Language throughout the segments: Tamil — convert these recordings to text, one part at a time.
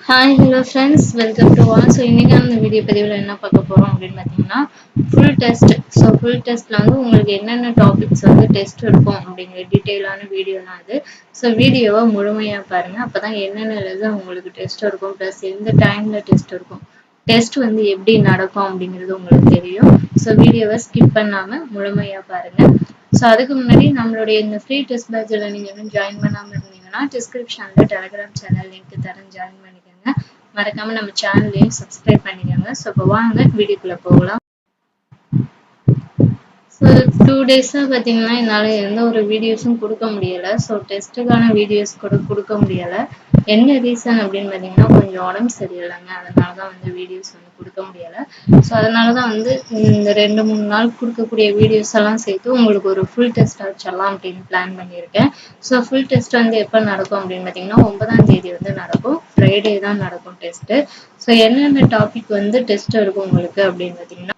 Hi, hello friends, welcome to all. So, இன்னைக்கான வீடியோ பதிவில் என்ன பார்க்க போறோம் அப்படின்னு பார்த்தீங்கன்னா full test. ஸோ ஃபுல் டெஸ்ட்ல வந்து உங்களுக்கு என்னென்ன டாபிக்ஸ் வந்து டெஸ்ட் இருக்கும் அப்படிங்கிற டீட்டெயிலான வீடியோ தான் அது. ஸோ வீடியோவை முழுமையாக பாருங்க, அப்பதான் என்னென்ன லெசன் உங்களுக்கு டெஸ்ட் இருக்கும், ப்ளஸ் எந்த டைம்ல டெஸ்ட் இருக்கும், டெஸ்ட் வந்து எப்படி நடக்கும் அப்படிங்கிறது உங்களுக்கு தெரியும். ஸோ வீடியோவை ஸ்கிப் பண்ணாம முழுமையாக பாருங்க. ஸோ அதுக்கு முன்னாடி நம்மளுடைய இந்த ஃப்ரீ டெஸ்ட் பேட்சில் நீங்கள் இன்னும் ஜாயின் பண்ணாமல் இருந்தீங்கன்னா டிஸ்கிரிப்ஷன்ல டெலிகிராம் சேனல் லிங்க் தரேன், ஜாயின் பண்ணிக்கோங்க. மறக்காம நம்ம சேனலையும் சப்ஸ்கிரைப் பண்ணிக்கோங்க. ஸோ இப்போ வாங்க வீடியோக்குள்ள போகலாம். ஸோ 2 days-ஆ பார்த்தீங்கன்னா என்னால் எந்த ஒரு வீடியோஸும் கொடுக்க முடியலை. ஸோ டெஸ்ட்டுக்கான வீடியோஸ் கூட கொடுக்க முடியலை. என்ன ரீசன் அப்படின்னு பார்த்தீங்கன்னா கொஞ்சம் உடம்பு சரியில்லைங்க, அதனால தான் வந்து வீடியோஸ் வந்து கொடுக்க முடியலை. ஸோ அதனால தான் வந்து இந்த 2-3 நாள் கொடுக்கக்கூடிய வீடியோஸ் எல்லாம் சேர்த்து உங்களுக்கு ஒரு ஃபுல் டெஸ்ட் வச்சிடலாம் அப்படின்னு பிளான் பண்ணியிருக்கேன். ஸோ ஃபுல் டெஸ்ட் வந்து எப்போ நடக்கும் அப்படின்னு பார்த்தீங்கன்னா 9ஆம் தேதி வந்து நடக்கும். ஃப்ரைடே தான் நடக்கும் டெஸ்ட்டு. ஸோ என்னென்ன டாபிக் வந்து டெஸ்ட் இருக்கும் உங்களுக்கு அப்படின்னு பார்த்தீங்கன்னா,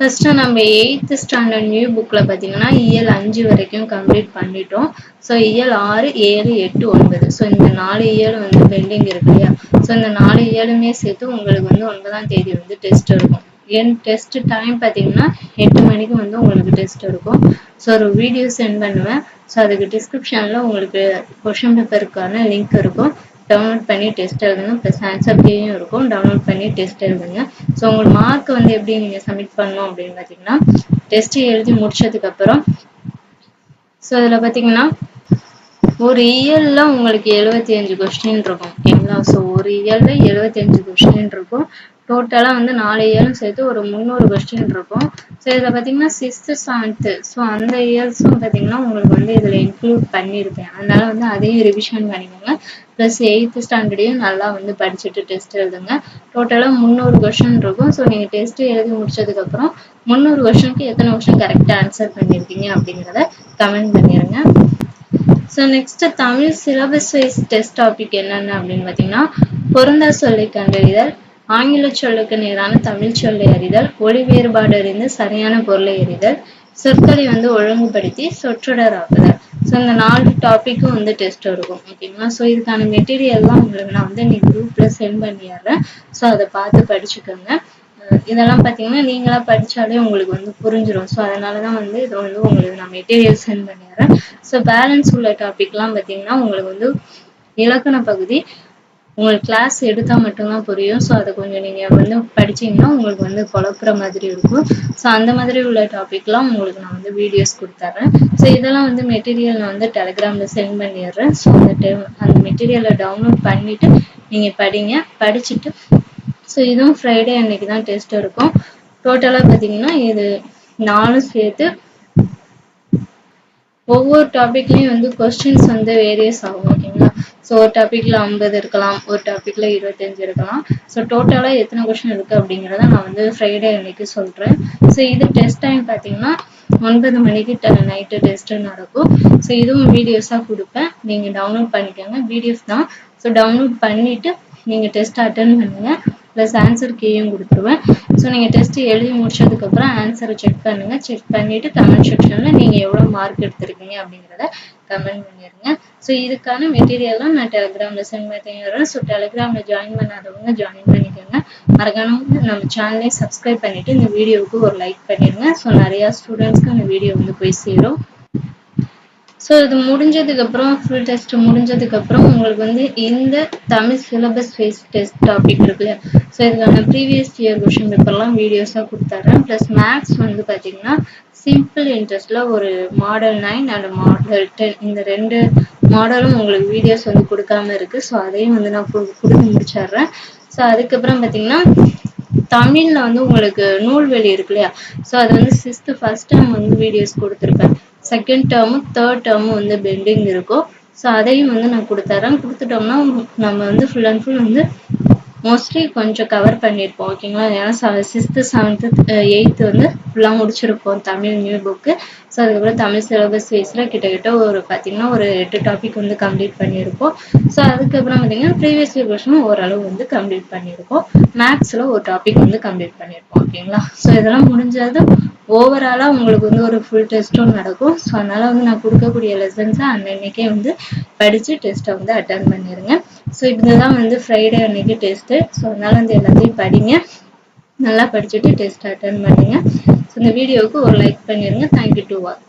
ஃபர்ஸ்ட் நம்ம 8th ஸ்டாண்டர்ட் நியூ புக்ல பாத்தீங்கன்னா இயல் 5 வரைக்கும் கம்ப்ளீட் பண்ணிட்டோம். ஸோ இயல் 6, 7, 8, 9. ஸோ இந்த 4 இயல் வந்து பெண்டிங் இருக்கு இல்லையா? ஸோ இந்த 4 இயலுமே சேர்த்து உங்களுக்கு வந்து 9ஆம் தேதி வந்து டெஸ்ட் இருக்கும். என் டெஸ்ட் டைம் பார்த்தீங்கன்னா 8 மணிக்கு வந்து உங்களுக்கு டெஸ்ட் இருக்கும். ஸோ ஒரு வீடியோ சென்ட் பண்ணுவேன். ஸோ அதுக்கு டிஸ்கிரிப்ஷனில் உங்களுக்கு கொஷின் பேப்பருக்கான லிங்க் இருக்கும். டவுன்லோட் பண்ணி டெஸ்ட் எழுதுங்க. ப்ளஸ் ஆன்சர் கீயும் இருக்கும், டவுன்லோட் பண்ணி டெஸ்ட் எழுதுங்க. ஸோ உங்களுக்கு மார்க் வந்து எப்படி நீங்கள் சப்மிட் பண்ணணும் அப்படின்னு பார்த்தீங்கன்னா, டெஸ்ட் எழுதி முடிச்சதுக்கப்புறம் ஸோ இதில் பார்த்தீங்கன்னா ஒரு இயல்ல உங்களுக்கு 75 கொஸ்டின் இருக்கும். ஓகேங்களா? ஸோ ஒரு இயல்ல 75 கொஸ்டின் இருக்கும். டோட்டலா வந்து 4 இயலும் சேர்த்து ஒரு 300 கொஸ்டின் இருக்கும். ஸோ இதில் பார்த்தீங்கன்னா 6th 7th ஸோ அந்த இயர்ஸும் பார்த்தீங்கன்னா உங்களுக்கு வந்து இதில் இன்க்ளூட் பண்ணியிருப்பேன். அதனால வந்து அதையும் ரிவிஷன் பண்ணிக்கோங்க. ப்ளஸ் 8th ஸ்டாண்டர்டையும் நல்லா வந்து படிச்சுட்டு டெஸ்ட் எழுதுங்க. டோட்டலாக 300 கொஸ்டின் இருக்கும். ஸோ நீங்கள் டெஸ்ட் எழுதி முடிச்சதுக்கப்புறம் 300 கொஸ்டினுக்கு எத்தனை கொஸ்டின் கரெக்டாக ஆன்சர் பண்ணியிருக்கீங்க அப்படிங்கிறத கமெண்ட் பண்ணிடுங்க. So next Tamil syllabus wise test topic என்னென்ன அப்படின்னு பார்த்தீங்கன்னா, பொருந்தா சொல்லை கண்டறிதல், ஆங்கில சொல்லுக்கு நேரான தமிழ் சொல்லை அறிதல், ஒலி வேறுபாடு அறிந்து சரியான பொருளை அறிதல், சொற்களை வந்து ஒழுங்குபடுத்தி சொற்றொடர் ஆக்குதல். ஸோ இந்த 4 டாப்பிக்கும் வந்து டெஸ்ட் இருக்கும். ஓகேங்களா? ஸோ இதுக்கான மெட்டீரியல்லாம் உங்களுக்கு நான் வந்து இன்னைக்கு குரூப்ல சென்ட் பண்ணிடுறேன். ஸோ அதை பார்த்து படிச்சுக்கோங்க. இதெல்லாம் பார்த்தீங்கன்னா நீங்களா படிச்சாலே உங்களுக்கு வந்து புரிஞ்சிடும். ஸோ அதனாலதான் வந்து இதை வந்து உங்களுக்கு நான் மெட்டீரியல் சென்ட் பண்ணிடுறேன். ஸோ பேலன்ஸ் உள்ள டாபிக்லாம் பார்த்தீங்கன்னா உங்களுக்கு வந்து இலக்கண பகுதி உங்களுக்கு கிளாஸ் எடுத்தா மட்டும்தான் புரியும். ஸோ அதை கொஞ்சம் நீங்க வந்து படிச்சீங்கன்னா உங்களுக்கு வந்து குழப்புற மாதிரி இருக்கும். ஸோ அந்த மாதிரி உள்ள டாபிக்லாம் உங்களுக்கு நான் வந்து வீடியோஸ் கொடுத்துட்றேன். ஸோ இதெல்லாம் வந்து மெட்டீரியல் நான் வந்து டெலிகிராம்ல சென்ட் பண்ணிடுறேன். ஸோ அந்த மெட்டீரியலை டவுன்லோட் பண்ணிட்டு நீங்க படிங்க. படிச்சுட்டு ஸோ இதுவும் ஃப்ரைடே அன்னைக்கு தான் டெஸ்ட் இருக்கும். டோட்டலாக பார்த்தீங்கன்னா இது 4 சேர்த்து ஒவ்வொரு டாபிக்லையும் வந்து கொஸ்டின்ஸ் வந்து வேரியஸ் ஆகும். ஓகேங்களா? ஸோ ஒரு டாபிக்ல 50 இருக்கலாம், ஒரு டாபிக்ல 25 இருக்கலாம். ஸோ டோட்டலாக எத்தனை கொஸ்டின் இருக்கு அப்படிங்கிறத நான் வந்து ஃப்ரைடே அன்னைக்கு சொல்றேன். ஸோ இது டெஸ்ட் டைம் பார்த்தீங்கன்னா 9 மணிக்கு நைட்டு டெஸ்ட் நடக்கும். ஸோ இதுவும் வீடியோஸாக கொடுப்பேன், நீங்க டவுன்லோட் பண்ணிக்கோங்க. பிடிஎஃப் தான். ஸோ டவுன்லோட் பண்ணிட்டு நீங்க டெஸ்ட் அட்டன் பண்ணுங்க. ப்ளஸ் ஆன்சர் கீயும் கொடுத்துருவேன். ஸோ நீங்கள் டெஸ்ட் எழுதி முடிச்சதுக்கப்புறம் ஆன்சரை செக் பண்ணுங்க. செக் பண்ணிட்டு கமெண்ட் செக்ஷனில் நீங்கள் எவ்வளோ மார்க் எடுத்திருக்கீங்க அப்படிங்கிறத கமெண்ட் பண்ணிடுங்க. ஸோ இதுக்கான மெட்டீரியல்லாம் நான் டெலிகிராமில் சென்ட் பண்ணிடுறேன். ஸோ டெலிகிராமில் ஜாயின் பண்ணாதவங்க ஜாயின் பண்ணிக்கோங்க. மறக்காம நம்ம சேனலையும் சப்ஸ்கிரைப் பண்ணிட்டு இந்த வீடியோவுக்கு ஒரு லைக் பண்ணிடுங்க. ஸோ நிறையா ஸ்டூடெண்ட்ஸ்க்கு இந்த வீடியோ வந்து போய் சேரும். ஸோ இது முடிஞ்சதுக்கப்புறம் ஃபுல் டெஸ்ட் முடிஞ்சதுக்கப்புறம் உங்களுக்கு வந்து இந்த Tamil syllabus wise test topic இருக்குல்ல, ஸோ இதுக்கான ப்ரீவியஸ் இயர் கொஷின் பேப்பர்லாம் வீடியோஸாக கொடுத்துட்றேன். ப்ளஸ் மேக்ஸ் வந்து பார்த்தீங்கன்னா சிம்பிள் இன்ட்ரெஸ்டில் ஒரு மாடல் 9 அண்ட் மாடல் 10 இந்த 2 மாடலும் உங்களுக்கு வீடியோஸ் வந்து கொடுக்காம இருக்குது. ஸோ அதையும் வந்து நான் கொடுத்து முடிச்சிடுறேன். ஸோ அதுக்கப்புறம் பார்த்தீங்கன்னா தமிழ்ல வந்து உங்களுக்கு நூல்வெளி இருக்கு இல்லையா, ஸோ அது வந்து 6th ஃபர்ஸ்ட் டேர்ம் வந்து வீடியோஸ் கொடுத்துருப்பேன். செகண்ட் டேர்மும் தேர்ட் டேர்மும் வந்து பெண்டிங் இருக்கும். ஸோ அதையும் வந்து நான் கொடுத்துட்றேன். கொடுத்துட்டோம்னா நம்ம வந்து ஃபுல் அண்ட் ஃபுல் வந்து மோஸ்ட்லி கொஞ்சம் கவர் பண்ணியிருப்போம். ஓகேங்களா? ஏன்னா 6th 7th 8th வந்து ஃபுல்லாக முடிச்சிருப்போம் தமிழ் நியூ புக்கு. ஸோ அதுக்கப்புறம் தமிழ் சிலபஸ் வைஸில் கிட்டத்தட்ட ஒரு பார்த்தீங்கன்னா ஒரு 8 டாபிக் வந்து கம்ப்ளீட் பண்ணியிருப்போம். ஸோ அதுக்கப்புறம் பார்த்தீங்கன்னா ப்ரீவியஸ் இயர் கொஸ்டின் ஓரளவு வந்து கம்ப்ளீட் பண்ணியிருப்போம். மேக்ஸில் ஒரு டாபிக் வந்து கம்ப்ளீட் பண்ணியிருப்போம். ஓகேங்களா? ஸோ இதெல்லாம் முடிஞ்சது ஓவராலாக உங்களுக்கு வந்து ஒரு ஃபுல் டெஸ்ட்டும் நடக்கும். ஸோ அதனால் வந்து நான் கொடுக்கக்கூடிய லெசன்ஸை அன்னன்னைக்கே வந்து படித்து டெஸ்ட்டை வந்து அட்டன் பண்ணிடுங்க. ஸோ இதுதான் வந்து ஃப்ரைடே அன்னைக்கு டெஸ்ட்டு. ஸோ அதனால வந்து எல்லாத்தையும் படிங்க, நல்லா படிச்சுட்டு டெஸ்ட் அட்டன் பண்ணுங்க. ஸோ இந்த வீடியோவுக்கு ஒரு லைக் பண்ணிடுங்க. Thank you to all.